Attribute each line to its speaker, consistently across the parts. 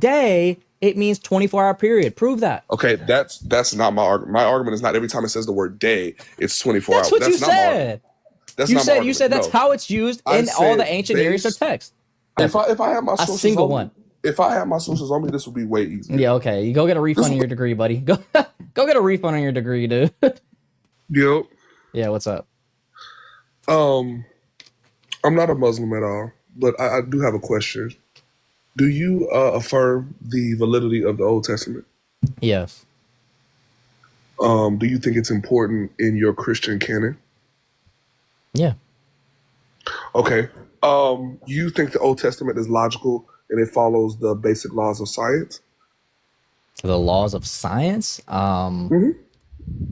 Speaker 1: day, it means 24-hour period. Prove that.
Speaker 2: Okay, that's not my argument. My argument is not every time it says the word day, it's 24
Speaker 1: That's
Speaker 2: hours.
Speaker 1: what
Speaker 2: That's
Speaker 1: you
Speaker 2: not my argument.
Speaker 1: said.
Speaker 2: That's
Speaker 1: You
Speaker 2: not my
Speaker 1: said
Speaker 2: argument.
Speaker 1: that's
Speaker 2: No.
Speaker 1: how it's used
Speaker 2: I
Speaker 1: in all the
Speaker 2: said
Speaker 1: ancient Near Eastern texts.
Speaker 2: if I have my
Speaker 1: A
Speaker 2: sources
Speaker 1: single
Speaker 2: on
Speaker 1: one.
Speaker 2: me, if I have my sources on me, this would be way easier.
Speaker 1: Yeah, okay. You go get a refund on your degree, buddy. Go get a refund on your degree, dude.
Speaker 2: Yep.
Speaker 1: Yeah, what's up?
Speaker 2: I'm not a Muslim at all, but I do have a question. Do you affirm the validity of the Old Testament?
Speaker 1: Yes.
Speaker 2: Do you think it's important in your Christian canon?
Speaker 1: Yeah.
Speaker 2: Okay. You think the Old Testament is logical and it follows the basic laws of science?
Speaker 1: The laws of science?
Speaker 2: Mhm.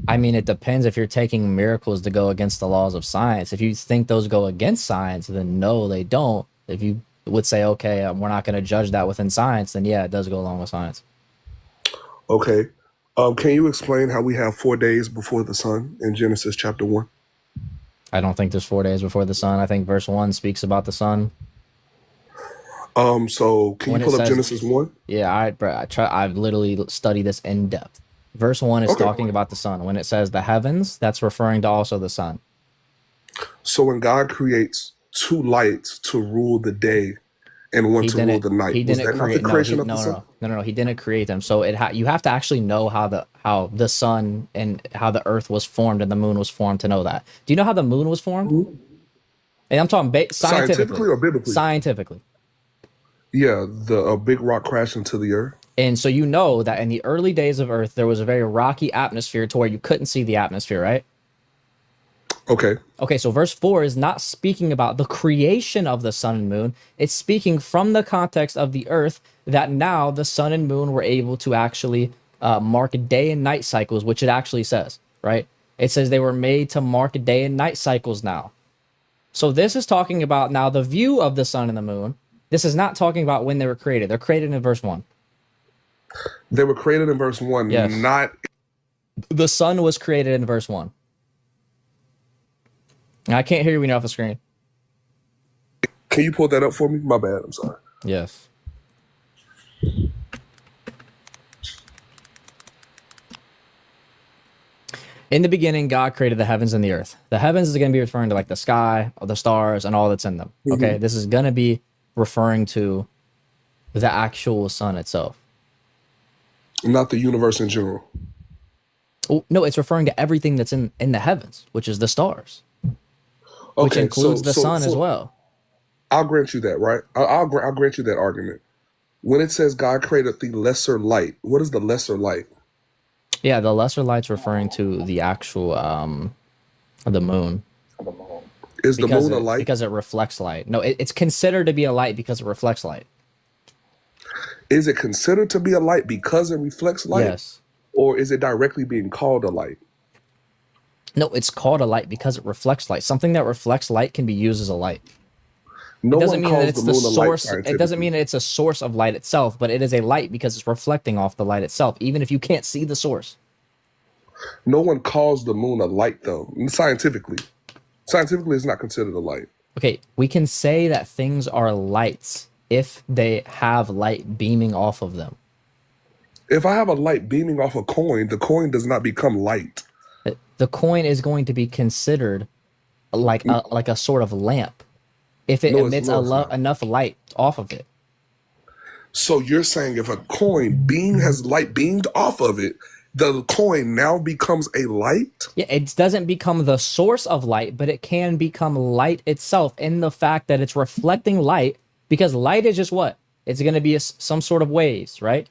Speaker 1: I mean, it depends if you're taking miracles to go against the laws of science. If you think those go against science, then no, they don't. If you would say, okay, we're not going to judge that within science, then yeah, it does go along with science.
Speaker 2: Okay. Can you explain how we have 4 days before the sun in Genesis chapter 1?
Speaker 1: I don't think there's 4 days before the sun. I think verse 1 speaks about the sun.
Speaker 2: So can
Speaker 1: When
Speaker 2: you
Speaker 1: it
Speaker 2: pull up
Speaker 1: says-
Speaker 2: Genesis 1?
Speaker 1: Yeah, I've literally studied this in depth. Verse 1 is
Speaker 2: Okay.
Speaker 1: talking about the sun. When it says the heavens, that's referring to also the sun.
Speaker 2: So when God creates two lights to rule the day and one
Speaker 1: He
Speaker 2: to rule the night,
Speaker 1: He
Speaker 2: was
Speaker 1: didn't
Speaker 2: that not
Speaker 1: create.
Speaker 2: the creation of the sun?
Speaker 1: No. He didn't create them. So you have to actually know how the sun and how the earth was formed and the moon was formed to know that. Do you know how the moon was formed? And I'm talking
Speaker 2: Scientifically or biblically?
Speaker 1: Scientifically.
Speaker 2: Yeah, a big rock crashed into the earth.
Speaker 1: And so you know that in the early days of Earth, there was a very rocky atmosphere to where you couldn't see the atmosphere, right?
Speaker 2: Okay.
Speaker 1: Okay, so verse 4 is not speaking about the creation of the sun and moon. It's speaking from the context of the earth that now the sun and moon were able to actually mark day and night cycles, which it actually says, right? It says they were made to mark day and night cycles now. So this is talking about now the view of the sun and the moon. This is not talking about when they were created. They're created in verse 1.
Speaker 2: They were created in verse 1,
Speaker 1: Yes.
Speaker 2: not...
Speaker 1: The sun was created in verse 1. I can't hear you when you're off the screen.
Speaker 2: Can you pull that up for me? My bad, I'm sorry.
Speaker 1: Yes. In the beginning, God created the heavens and the earth. The heavens is going to be referring to like the sky, the stars, and all that's in them. Okay, this is going to be referring to the actual sun itself.
Speaker 2: Not the universe in general.
Speaker 1: Oh, no, it's referring to everything that's in the heavens, which is the stars, which
Speaker 2: Okay,
Speaker 1: includes the sun as well.
Speaker 2: I'll grant you that, right? I'll grant you that argument. When it says God created the lesser light, what is the lesser light?
Speaker 1: Yeah, the lesser light's referring to the actual the moon.
Speaker 2: Is the moon a light?
Speaker 1: Because it reflects light. No, it's considered to be a light because it reflects light.
Speaker 2: Is it considered to be a light because it reflects light?
Speaker 1: Yes.
Speaker 2: Or is it directly being called a light?
Speaker 1: No, it's called a light because it reflects light. Something that reflects light can be used as a light.
Speaker 2: No
Speaker 1: It doesn't
Speaker 2: one
Speaker 1: mean that
Speaker 2: calls
Speaker 1: it's
Speaker 2: the
Speaker 1: the
Speaker 2: moon a light
Speaker 1: source. It
Speaker 2: scientifically.
Speaker 1: doesn't mean that it's a source of light itself, but it is a light because it's reflecting off the light itself, even if you can't see the source.
Speaker 2: No one calls the moon a light, though, scientifically. Scientifically, it's not considered a light.
Speaker 1: Okay, we can say that things are lights if they have light beaming off of them.
Speaker 2: If I have a light beaming off a coin, the coin does not become light.
Speaker 1: The coin is going to be considered like a sort of lamp if it emits enough light off of it.
Speaker 2: So you're saying if a coin has light beamed off of it, the coin now becomes a light?
Speaker 1: Yeah, it doesn't become the source of light, but it can become light itself in the fact that it's reflecting light, because light is just what? It's going to be some sort of waves, right?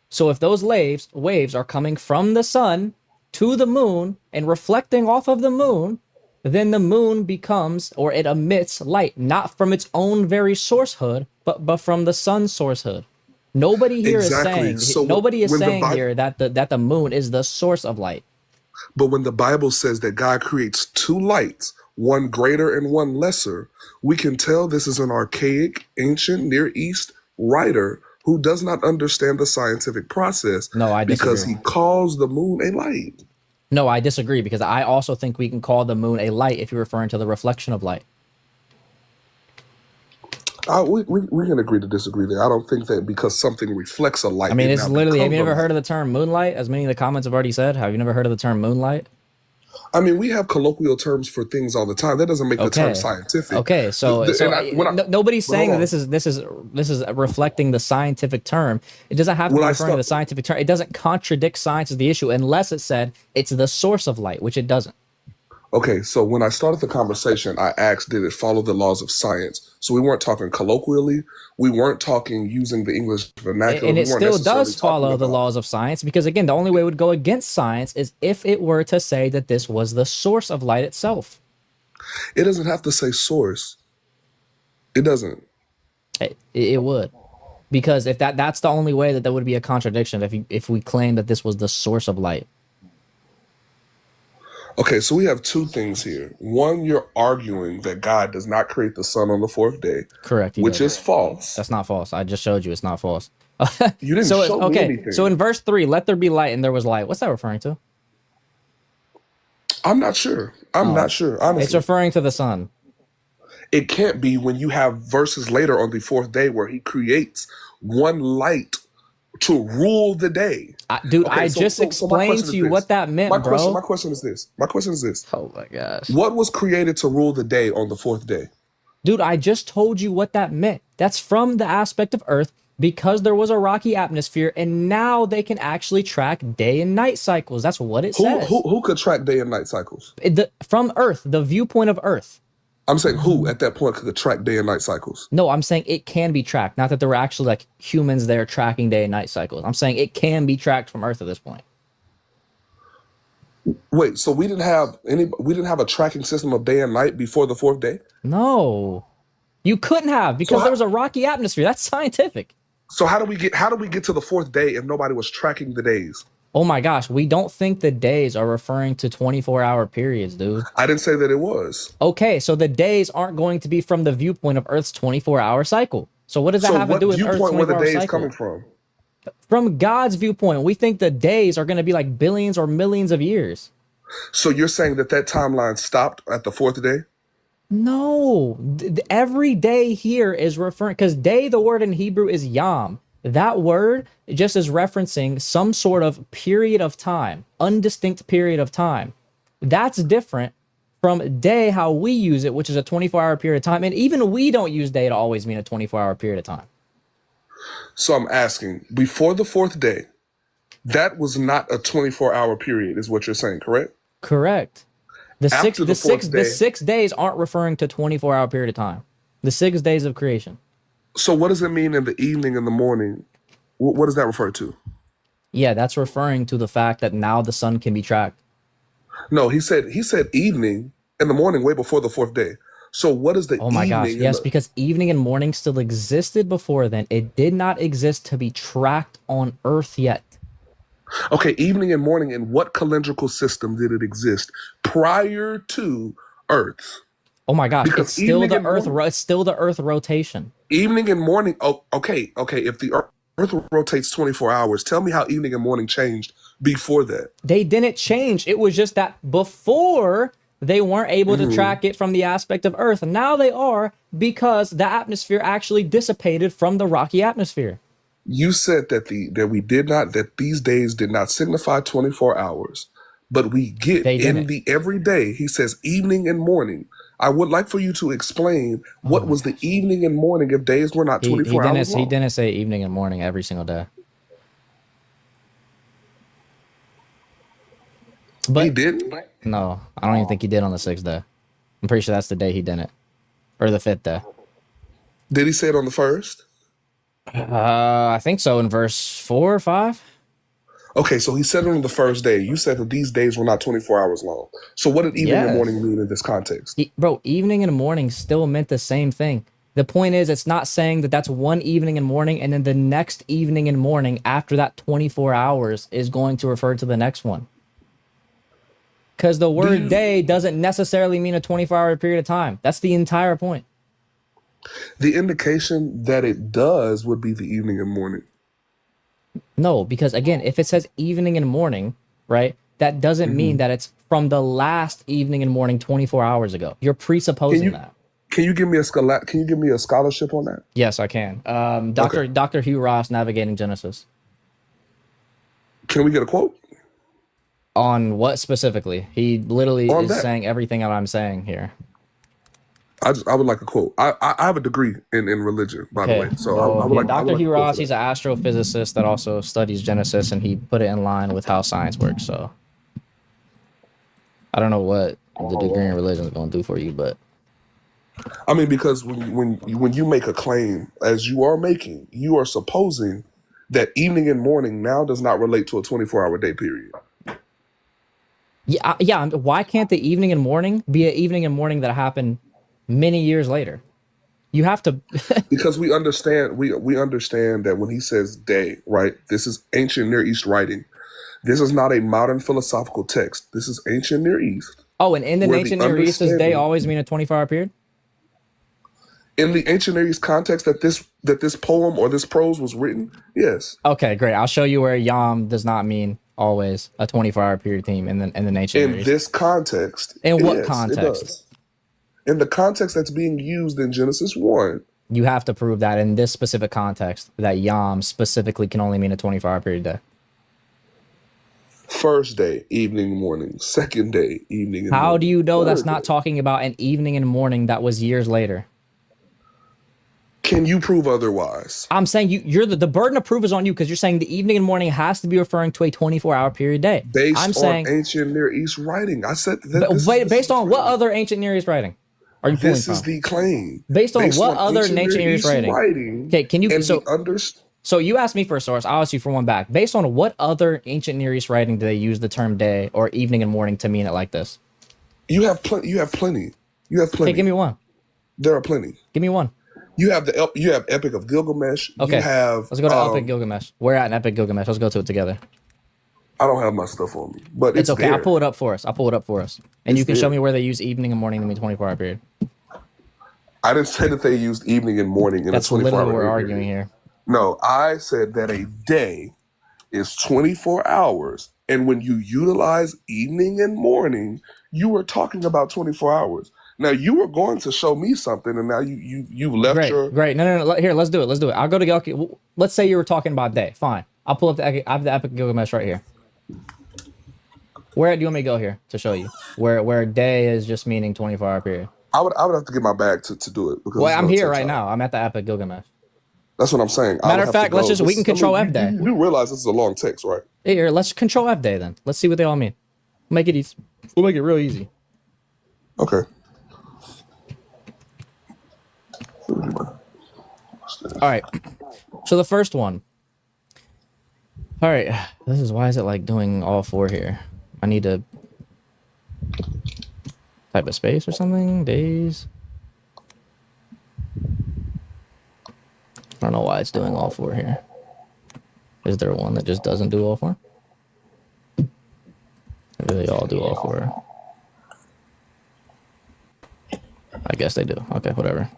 Speaker 1: So if those waves are coming from the sun to the moon and reflecting off of the moon, then the moon becomes, or it emits light, not from its own very source hood, but from the sun's source hood. Nobody here is saying here that the moon is the source of light.
Speaker 2: But when the Bible says that God creates two lights, one greater and one lesser, we can tell this is an archaic, ancient, Near East writer who does not understand the scientific process.
Speaker 1: No, I disagree.
Speaker 2: Because he calls the moon a light.
Speaker 1: No, I disagree, because I also think we can call the moon a light if you're referring to the reflection of light.
Speaker 2: We can agree to disagree there. I don't think that because something reflects a
Speaker 1: I
Speaker 2: light,
Speaker 1: mean,
Speaker 2: it
Speaker 1: it's
Speaker 2: now
Speaker 1: literally, have you
Speaker 2: becomes a
Speaker 1: never heard
Speaker 2: light.
Speaker 1: of the term moonlight? As many of the comments have already said, have you never heard of the term moonlight?
Speaker 2: I mean, we have colloquial terms for things all the time. That doesn't make the term
Speaker 1: Okay.
Speaker 2: scientific.
Speaker 1: Okay. Nobody's
Speaker 2: But hold
Speaker 1: saying that
Speaker 2: on.
Speaker 1: this is reflecting the scientific term. It doesn't have to
Speaker 2: When
Speaker 1: be
Speaker 2: I
Speaker 1: referring to
Speaker 2: start,
Speaker 1: the scientific term. It doesn't contradict science as the issue unless it said it's the source of light, which it doesn't.
Speaker 2: okay, so when I started the conversation, I asked, did it follow the laws of science? So we weren't talking colloquially. We weren't talking using the English vernacular.
Speaker 1: And
Speaker 2: We
Speaker 1: it
Speaker 2: weren't
Speaker 1: still
Speaker 2: necessarily
Speaker 1: does
Speaker 2: talking
Speaker 1: follow the
Speaker 2: about.
Speaker 1: laws of science because, again, the only way it would go against science is if it were to say that this was the source of light itself.
Speaker 2: It doesn't have to say source. It doesn't.
Speaker 1: It would. Because if that's the only way that there would be a contradiction if we claim that this was the source of light.
Speaker 2: Okay, so we have two things here. One, you're arguing that God does not create the sun on the fourth day,
Speaker 1: Correct, he
Speaker 2: which
Speaker 1: doesn't.
Speaker 2: is false.
Speaker 1: That's not false. I just showed you it's not false.
Speaker 2: You didn't
Speaker 1: So it's
Speaker 2: show me
Speaker 1: okay. So
Speaker 2: anything.
Speaker 1: in verse 3, let there be light and there was light. What's that referring to?
Speaker 2: I'm not sure. I'm not sure,
Speaker 1: It's
Speaker 2: honestly.
Speaker 1: referring to the sun.
Speaker 2: It can't be when you have verses later on the fourth day where he creates one light to rule the day.
Speaker 1: Dude,
Speaker 2: Okay,
Speaker 1: I just
Speaker 2: so my
Speaker 1: explained
Speaker 2: question
Speaker 1: to
Speaker 2: is
Speaker 1: you
Speaker 2: this.
Speaker 1: what that meant,
Speaker 2: My
Speaker 1: bro.
Speaker 2: question is this. My question is this.
Speaker 1: Oh my gosh.
Speaker 2: What was created to rule the day on the fourth day?
Speaker 1: Dude, I just told you what that meant. That's from the aspect of Earth because there was a rocky atmosphere and now they can actually track day and night cycles. That's what it says.
Speaker 2: Who could track day and night cycles?
Speaker 1: From Earth, the viewpoint of Earth.
Speaker 2: I'm saying who at that point could track day and night cycles?
Speaker 1: No, I'm saying it can be tracked. Not that there were actually like humans there tracking day and night cycles. I'm saying it can be tracked from Earth at this point.
Speaker 2: Wait, so we didn't have a tracking system of day and night before the fourth day?
Speaker 1: No, you couldn't have
Speaker 2: So
Speaker 1: because there was a rocky atmosphere. That's scientific.
Speaker 2: how do we get to the fourth day if nobody was tracking the days?
Speaker 1: Oh my gosh, we don't think the days are referring to 24-hour periods, dude.
Speaker 2: I didn't say that it was.
Speaker 1: Okay, so the days aren't going to be from the viewpoint of Earth's 24-hour cycle. So what does that
Speaker 2: So
Speaker 1: have to
Speaker 2: what
Speaker 1: do with Earth's
Speaker 2: viewpoint were the
Speaker 1: 24-hour
Speaker 2: days
Speaker 1: cycle?
Speaker 2: coming from?
Speaker 1: From God's viewpoint, we think the days are going to be like billions or millions of years.
Speaker 2: So you're saying that timeline stopped at the fourth day?
Speaker 1: No, every day here is referring because day, the word in Hebrew is yam. That word just is referencing some sort of period of time, undistinct period of time. That's different from day, how we use it, which is a 24-hour period of time. And even we don't use day to always mean a 24-hour period of time.
Speaker 2: So I'm asking, before the fourth day, that was not a 24-hour period, is what you're saying, correct?
Speaker 1: Correct.
Speaker 2: After the fourth
Speaker 1: The
Speaker 2: day,
Speaker 1: 6 days aren't referring to 24-hour period of time. The 6 days of creation.
Speaker 2: so what does it mean in the evening and the morning? What does that refer to?
Speaker 1: Yeah, that's referring to the fact that now the sun can be tracked.
Speaker 2: No, he said evening and the morning way before the fourth day. So what is the
Speaker 1: Oh my gosh.
Speaker 2: evening?
Speaker 1: Yes, because evening and morning still existed before then. It did not exist to be tracked on Earth yet.
Speaker 2: Okay, evening and morning, in what calendrical system did it exist prior to Earth?
Speaker 1: Oh my gosh,
Speaker 2: Because evening and morning,
Speaker 1: it's still the Earth rotation.
Speaker 2: evening and morning. Oh, okay. If the Earth rotates 24 hours, tell me how evening and morning changed before that.
Speaker 1: They didn't change. It was just that before they weren't able to track it from the aspect of Earth. Now they are because the atmosphere actually dissipated from the rocky atmosphere.
Speaker 2: You said that these days did not signify 24 hours, but we get
Speaker 1: They
Speaker 2: in
Speaker 1: didn't.
Speaker 2: the everyday. He says evening and morning. I would like for you to explain
Speaker 1: Oh
Speaker 2: what
Speaker 1: my
Speaker 2: was the
Speaker 1: gosh.
Speaker 2: evening and morning if days were not 24 hours
Speaker 1: He
Speaker 2: long.
Speaker 1: didn't say evening and morning every single day.
Speaker 2: He
Speaker 1: But
Speaker 2: didn't.
Speaker 1: no, I don't even think he did on the 6th day. I'm pretty sure that's the day he didn't. Or the 5th day.
Speaker 2: Did he say it on the first?
Speaker 1: I think so in verse 4 or 5.
Speaker 2: Okay, so he said it on the first day. You said that these days were not 24 hours long. So what did evening and morning
Speaker 1: Yes.
Speaker 2: mean in this context?
Speaker 1: Bro, evening and morning still meant the same thing. The point is, it's not saying that that's one evening and morning, and then the next evening and morning after that 24 hours is going to refer to the next one. Because the word day doesn't necessarily mean a 24-hour period of time. That's the entire point.
Speaker 2: The indication that it does would be the evening and morning.
Speaker 1: No, because again, if it says evening and morning, right, that doesn't mean that it's from the last evening and morning 24 hours ago. You're
Speaker 2: Can
Speaker 1: presupposing
Speaker 2: you
Speaker 1: that.
Speaker 2: Can you give me Can you give me a scholarship on that?
Speaker 1: Yes, I can.
Speaker 2: Okay.
Speaker 1: Dr. Hugh Ross, Navigating Genesis.
Speaker 2: Can we get a quote
Speaker 1: On what specifically? He literally
Speaker 2: on
Speaker 1: is
Speaker 2: that?
Speaker 1: saying everything that I'm saying here.
Speaker 2: I would like a quote. I have a degree in religion, by the
Speaker 1: Okay,
Speaker 2: way. So
Speaker 1: well, yeah,
Speaker 2: I would
Speaker 1: Dr.
Speaker 2: like a
Speaker 1: Hugh
Speaker 2: quote
Speaker 1: Ross,
Speaker 2: for
Speaker 1: he's
Speaker 2: that.
Speaker 1: an astrophysicist that also studies Genesis, and he put it in line with how science works. So I don't know what the degree in religion is going to do for you, but
Speaker 2: I mean, because when you make a claim, as you are making, you are supposing that evening and morning now does not relate to a 24-hour day period.
Speaker 1: yeah, yeah. Why can't the evening and morning be an evening and morning that happened many years later? You have to.
Speaker 2: Because we understand that when he says day, right? This is ancient Near East writing. This is not a modern philosophical text. This is ancient Near East,
Speaker 1: Oh, and in the
Speaker 2: where the
Speaker 1: ancient Near East, does day
Speaker 2: understanding
Speaker 1: always mean a 24-hour period?
Speaker 2: in the ancient Near East context that this poem or this prose was written, yes.
Speaker 1: Okay, great. I'll show you where Yom does not mean always a 24-hour period theme in the ancient Near
Speaker 2: In
Speaker 1: East.
Speaker 2: this context,
Speaker 1: In what
Speaker 2: yes, it
Speaker 1: context?
Speaker 2: does. In the context that's being used in Genesis 1,
Speaker 1: You have to prove that in this specific context that Yom specifically can only mean a 24-hour period day.
Speaker 2: first day, evening, morning. Second day, evening and
Speaker 1: How do
Speaker 2: morning.
Speaker 1: you know that's
Speaker 2: Third
Speaker 1: not
Speaker 2: day.
Speaker 1: talking about an evening and morning that was years later?
Speaker 2: Can you prove otherwise?
Speaker 1: I'm saying you're the burden of proof is on you because you're saying the evening and morning has to be referring to a 24-hour period day. I'm
Speaker 2: Based on
Speaker 1: saying,
Speaker 2: ancient Near East writing. I said that
Speaker 1: but
Speaker 2: this
Speaker 1: wait,
Speaker 2: is
Speaker 1: based
Speaker 2: the
Speaker 1: on what
Speaker 2: claim.
Speaker 1: other ancient Near East writing are you pulling
Speaker 2: This is
Speaker 1: from?
Speaker 2: the claim.
Speaker 1: Based on
Speaker 2: Based
Speaker 1: what
Speaker 2: on
Speaker 1: other
Speaker 2: ancient
Speaker 1: ancient
Speaker 2: Near
Speaker 1: Near East
Speaker 2: East
Speaker 1: writing?
Speaker 2: writing.
Speaker 1: Okay, can you
Speaker 2: And
Speaker 1: so
Speaker 2: the under
Speaker 1: so you asked me for a source. I'll ask you for one back. Based on what other ancient Near East writing do they use the term day or evening and morning to mean it like this?
Speaker 2: you have plenty. You have plenty. You have
Speaker 1: Okay, give
Speaker 2: plenty.
Speaker 1: me one.
Speaker 2: There are plenty.
Speaker 1: Give me one.
Speaker 2: You have Epic of Gilgamesh. You
Speaker 1: Okay,
Speaker 2: have
Speaker 1: let's go to Epic Gilgamesh. We're at an Epic Gilgamesh. Let's go to it together.
Speaker 2: I don't have my stuff on me, but
Speaker 1: It's
Speaker 2: it's
Speaker 1: okay. I'll
Speaker 2: there.
Speaker 1: pull it up for us. I'll pull it up for us, and
Speaker 2: It's
Speaker 1: you can show
Speaker 2: there.
Speaker 1: me where they use evening and morning to mean 24-hour period.
Speaker 2: I didn't say that they used evening and morning in a
Speaker 1: That's literally
Speaker 2: 24
Speaker 1: what
Speaker 2: hour
Speaker 1: we're
Speaker 2: day
Speaker 1: arguing
Speaker 2: period.
Speaker 1: here.
Speaker 2: No, I said that a day is 24 hours. And when you utilize evening and morning, you were talking about 24 hours. Now you were going to show me something, and now you left
Speaker 1: Great,
Speaker 2: your.
Speaker 1: great. No. Here, let's do it. Let's do it. I'll go to okay. Let's say you were talking about day. Fine. I'll pull up I have the Epic Gilgamesh right here. Where do you want me to go here to show you where day is just meaning 24-hour period?
Speaker 2: I would have to get my bag to do it because
Speaker 1: Well,
Speaker 2: it's
Speaker 1: I'm
Speaker 2: going to
Speaker 1: here
Speaker 2: take
Speaker 1: right
Speaker 2: time.
Speaker 1: now. I'm at the Epic Gilgamesh.
Speaker 2: That's what I'm saying. I
Speaker 1: Matter
Speaker 2: would
Speaker 1: of
Speaker 2: have to
Speaker 1: fact, let's
Speaker 2: go.
Speaker 1: just we can control F day.
Speaker 2: You do realize this is a long text, right?
Speaker 1: Here, let's control F day then. Let's see what they all mean. Make it easy. We'll make it real easy.
Speaker 2: Okay.
Speaker 1: All right. So the first one. All right. This is why is it like doing all four here? I need to type of space or something. Days. I don't know why it's doing all four here. Is there one that just doesn't do all four? Maybe they all do all four. I guess they do. Okay, whatever.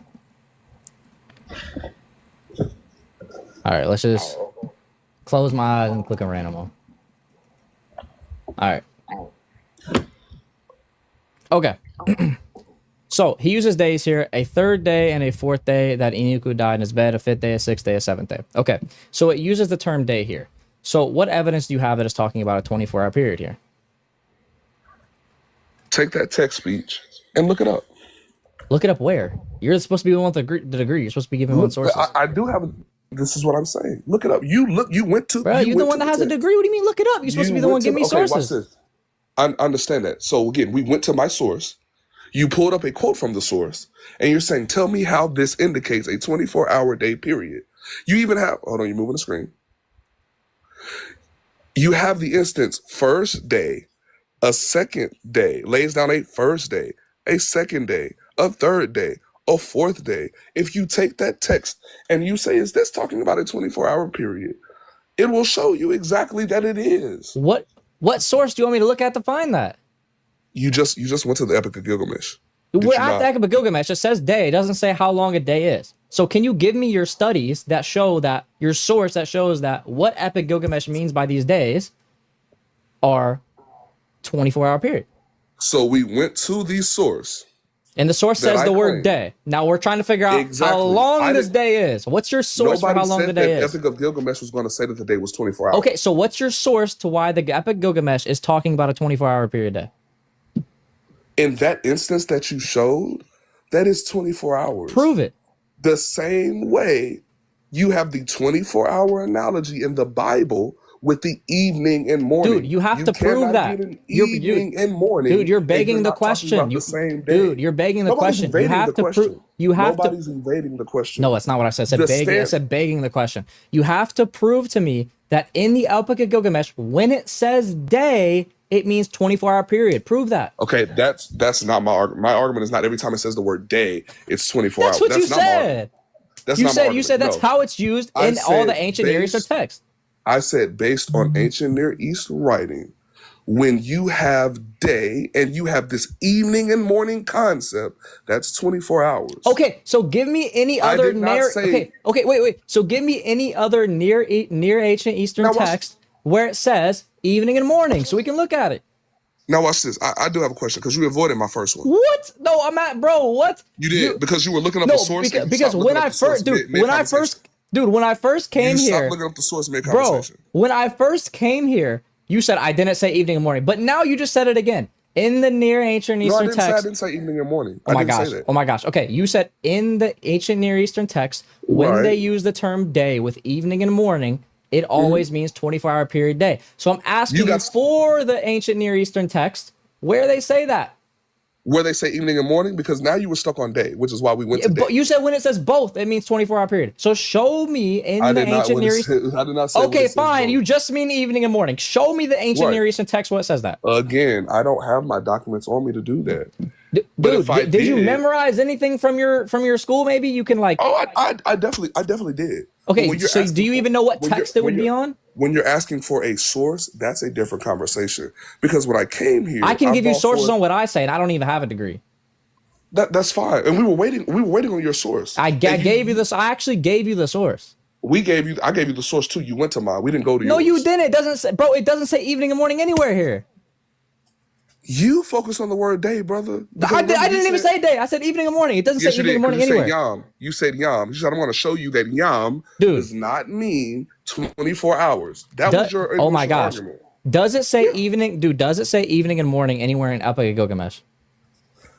Speaker 1: All right, let's just close my eyes and click on random one. All right. Okay. So he uses days here, a third day and a fourth day that Enoch died in his bed, a fifth day, a sixth day, a seventh day. Okay. So it uses the term day here. So what evidence do you have that it's talking about a 24-hour period here?
Speaker 2: Take that text speech and look it up.
Speaker 1: Look it up where? You're supposed to be the one with the degree. You're supposed to be giving one sources.
Speaker 2: I do have a. This is what I'm saying. Look it up. You went to.
Speaker 1: Bro, you're the one that has a degree. What do you mean look it up? You're supposed to be the one giving me sources.
Speaker 2: Watch this. I understand that. So again, we went to my source. You pulled up a quote from the source, and you're saying, "Tell me how this indicates a 24-hour day period." You even have. Hold on, you're moving the screen. You have the instance first day, a second day, lays down a first day, a second day, a third day, a fourth day. If you take that text and you say, is this talking about a 24-hour period? It will show you exactly that it is.
Speaker 1: What source do you want me to look at to find that?
Speaker 2: You just went to the Epic of Gilgamesh.
Speaker 1: We're at the Epic of Gilgamesh. It says day. It doesn't say how long a day is. So can you give me your studies that show that, your source that shows that what Epic Gilgamesh means by these days are 24-hour period?
Speaker 2: So we went to the source.
Speaker 1: And the source
Speaker 2: that
Speaker 1: says
Speaker 2: I
Speaker 1: the word
Speaker 2: claim.
Speaker 1: day. Now we're trying to figure out how
Speaker 2: Exactly.
Speaker 1: long this day is. What's your source for
Speaker 2: Nobody
Speaker 1: how long the
Speaker 2: said
Speaker 1: day
Speaker 2: that
Speaker 1: is?
Speaker 2: Epic of Gilgamesh was going to say that the day was 24 hours.
Speaker 1: Okay, so what's your source to why the Epic of Gilgamesh is talking about a 24-hour period day?
Speaker 2: In that instance that you showed, that is 24 hours.
Speaker 1: Prove it.
Speaker 2: The same way you have the 24-hour analogy in the Bible with the evening and morning.
Speaker 1: Dude, you have to prove that.
Speaker 2: Get an evening and morning.
Speaker 1: Dude, you're
Speaker 2: and
Speaker 1: begging the
Speaker 2: not talking
Speaker 1: question.
Speaker 2: about the same day.
Speaker 1: Dude, you're begging the
Speaker 2: Nobody's
Speaker 1: question. You
Speaker 2: evading
Speaker 1: have
Speaker 2: the
Speaker 1: to prove.
Speaker 2: question.
Speaker 1: You have to.
Speaker 2: Nobody's evading the question.
Speaker 1: No, that's not what I said. I said begging. I said begging the question. You have to prove to me that in the Epic of Gilgamesh, when it says day, it means 24-hour period. Prove that.
Speaker 2: Okay, that's not my argument. My argument is not every time it says the word day, it's 24
Speaker 1: That's
Speaker 2: hours.
Speaker 1: what
Speaker 2: That's
Speaker 1: you
Speaker 2: not my
Speaker 1: said.
Speaker 2: argument. That's
Speaker 1: You
Speaker 2: not my
Speaker 1: said
Speaker 2: argument.
Speaker 1: you said that's
Speaker 2: No.
Speaker 1: how it's used
Speaker 2: I
Speaker 1: in all the
Speaker 2: said
Speaker 1: ancient Near Eastern texts.
Speaker 2: I said based on ancient Near East writing, when you have day and you have this evening and morning concept, that's 24 hours.
Speaker 1: Okay, so give me any
Speaker 2: I
Speaker 1: other
Speaker 2: did not say-
Speaker 1: Okay, wait. So give me any other near ancient Eastern
Speaker 2: Now watch-
Speaker 1: text where it says evening and morning, so we can look at it.
Speaker 2: Now watch this. I do have a question because you avoided my first one.
Speaker 1: What? No, I'm not, bro. What?
Speaker 2: You did because you were looking up
Speaker 1: No,
Speaker 2: the source.
Speaker 1: because when I first, when I first came
Speaker 2: you
Speaker 1: here,
Speaker 2: stopped looking up the source mid
Speaker 1: bro,
Speaker 2: conversation.
Speaker 1: when I first came here, you said I didn't say evening and morning, but now you just said it again in the Near Ancient
Speaker 2: No,
Speaker 1: Eastern
Speaker 2: I
Speaker 1: text.
Speaker 2: didn't say evening and morning.
Speaker 1: Oh my
Speaker 2: I didn't
Speaker 1: gosh.
Speaker 2: say that.
Speaker 1: Oh my gosh. Okay, you said in the ancient Near Eastern text, when
Speaker 2: Right.
Speaker 1: they use the term day with evening and morning, it always means 24-hour period day. So I'm asking you for the ancient Near Eastern text where they say that.
Speaker 2: Where they say evening and morning, because now you were stuck on day, which is why we went to day.
Speaker 1: But you said when it says both, it means 24-hour period. So show me in the ancient Near Eastern.
Speaker 2: I did not say.
Speaker 1: Okay, fine. You just mean evening and morning. Show me the ancient Near Eastern text where it says that.
Speaker 2: Again, I don't have my documents on me to do that.
Speaker 1: Dude, did you memorize anything from your school? Maybe you can like.
Speaker 2: Oh, I definitely did.
Speaker 1: Okay, so do you even know what text it would be on?
Speaker 2: When you're asking for a source, that's a different conversation. Because when I came here,
Speaker 1: I can give you sources on what I say, and I don't even have a degree.
Speaker 2: That's fine. And we were waiting on your source.
Speaker 1: I gave you this. I actually gave you the source.
Speaker 2: I gave you the source too. You went to mine. We didn't go to yours.
Speaker 1: No, you didn't. It doesn't say, bro. It doesn't say evening and morning anywhere here.
Speaker 2: You focus on the word day, brother.
Speaker 1: I didn't even say day. I said evening and morning. It doesn't say evening and morning anywhere.
Speaker 2: You said yam. You said I'm going to show you that yam does not mean 24 hours. That was your
Speaker 1: oh my gosh.
Speaker 2: argument.
Speaker 1: Does it say evening? Dude, does it say evening and morning anywhere in Epic of Gilgamesh?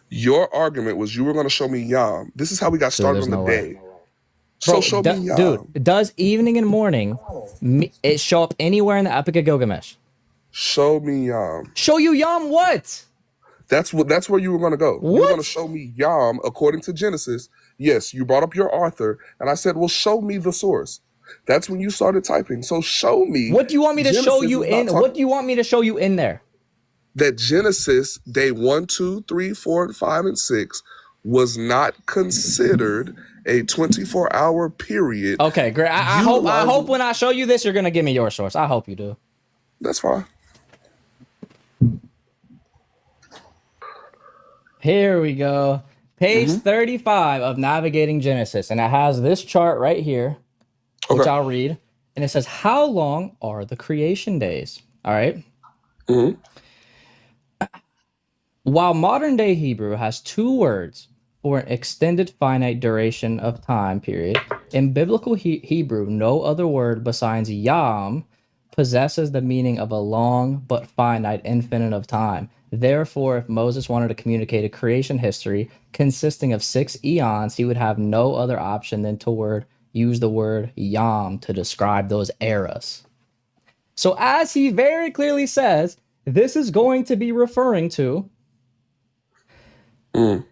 Speaker 2: Your argument was you were going to show me yam. This is how we got started on the day. So show me yam.
Speaker 1: Dude, does evening and morning it show up anywhere in the Epic of Gilgamesh?
Speaker 2: Show me yam.
Speaker 1: Show you yam what?
Speaker 2: That's where you were going to go.
Speaker 1: What?
Speaker 2: You were going to show me yam according to Genesis. Yes, you brought up your author, and I said, well, show me the source. That's when you started typing. So show me.
Speaker 1: What do you want me to show you in? What do you want me to show you in there?
Speaker 2: That Genesis day 1, 2, 3, 4, 5, and 6 was not considered a 24-hour period.
Speaker 1: Okay, great. I hope when I show you this, you're gonna give me your source. I hope you do.
Speaker 2: That's fine.
Speaker 1: Here we go. Page 35 of Navigating Genesis, and it has this chart right here, which I'll read, and it says, "How long are the creation days?" All right. While modern day Hebrew has two words for an extended finite duration of time period, in biblical Hebrew, no other word besides yam possesses the meaning of a long but finite infinite of time. Therefore, if Moses wanted to communicate a creation history consisting of 6 eons, he would have no other option than to use the word yam to describe those eras. So as he very clearly says, this is going to be referring to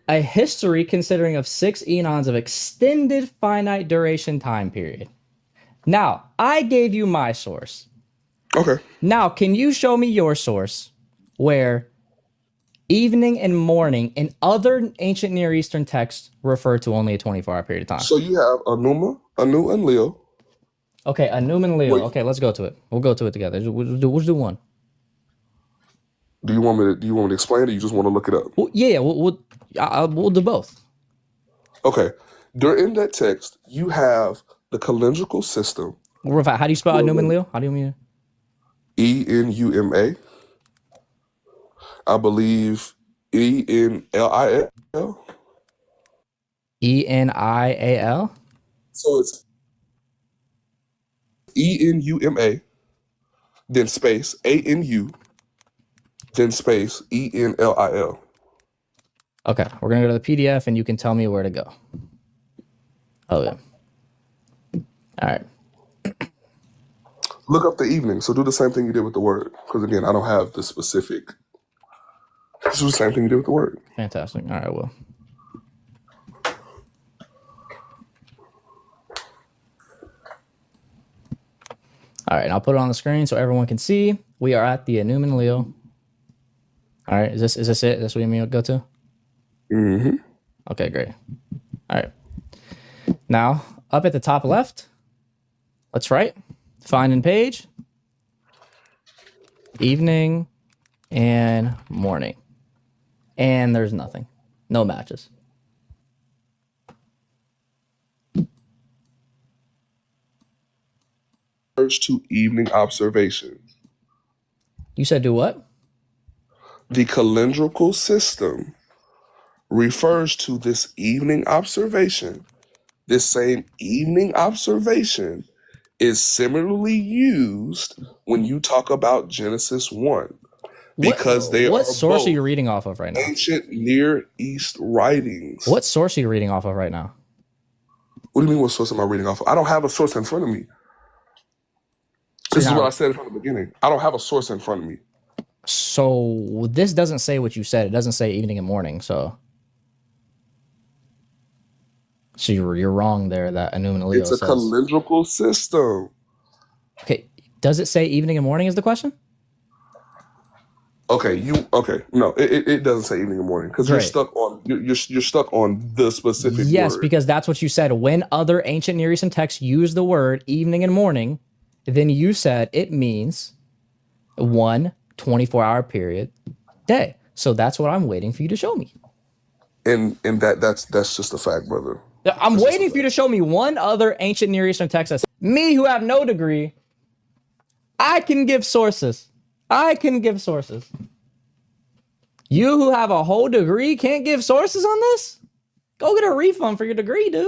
Speaker 1: a history considering of 6 eons of extended finite duration time period. Now, I gave you my source.
Speaker 2: Okay.
Speaker 1: Now, can you show me your source where evening and morning in other ancient Near Eastern texts refer to only a 24-hour period of time?
Speaker 2: So you have Anu, and Leo.
Speaker 1: Okay, Anu and Leo. Okay, let's go to it. We'll go to it together. We'll do one.
Speaker 2: Do you want me to explain it, or you just want to look it up?
Speaker 1: Well, yeah, we'll do both.
Speaker 2: Okay. During that text, you have the calendrical system.
Speaker 1: How do you spell Anu and Leo? How do you mean?
Speaker 2: Enuma. I believe Enlil.
Speaker 1: Enial.
Speaker 2: So it's Enuma, then space Anu, then space Enlil.
Speaker 1: Okay, we're gonna go to the PDF and you can tell me where to go. Oh yeah. All right.
Speaker 2: Look up the evening. So do the same thing you did with the word. Because again, I don't have the specific. Just do the same thing you did with the word.
Speaker 1: Fantastic. All right, well. All right, I'll put it on the screen so everyone can see. We are at the Enuma Leo. All right, is this it? Is this what you mean to go to?
Speaker 2: Mm-hmm.
Speaker 1: Okay, great. All right. Now, up at the top left, let's write find in page, evening and morning. And there's nothing. No matches.
Speaker 2: Refers to evening observation.
Speaker 1: You said do what?
Speaker 2: The calendrical system refers to this evening observation. This same evening observation is similarly used when you talk about Genesis 1 because they
Speaker 1: What
Speaker 2: are
Speaker 1: source
Speaker 2: both
Speaker 1: are you reading off of right now?
Speaker 2: ancient Near East writings.
Speaker 1: What source are you reading off of right now?
Speaker 2: What do you mean what source am I reading off of? I don't have a source in front of me. This is what I said from the beginning. I don't have a source in front of me.
Speaker 1: So this doesn't say what you said. It doesn't say evening and morning. So you're wrong there. That Enuma Leo
Speaker 2: It's a
Speaker 1: says.
Speaker 2: calendrical system.
Speaker 1: Okay, does it say evening and morning is the question?
Speaker 2: Okay, no, it doesn't say evening and morning because you're
Speaker 1: Great.
Speaker 2: stuck on you're stuck on the specific
Speaker 1: Yes,
Speaker 2: word.
Speaker 1: because that's what you said. When other ancient Near Eastern texts use the word evening and morning, then you said it means 1 24-hour period day. So that's what I'm waiting for you to show me.
Speaker 2: And that's just a fact, brother.
Speaker 1: I'm waiting for you to show me one other ancient Near Eastern text that says, me who have no degree, I can give sources. I can give sources. You who have a whole degree can't give sources on this? Go get a refund for your degree, dude.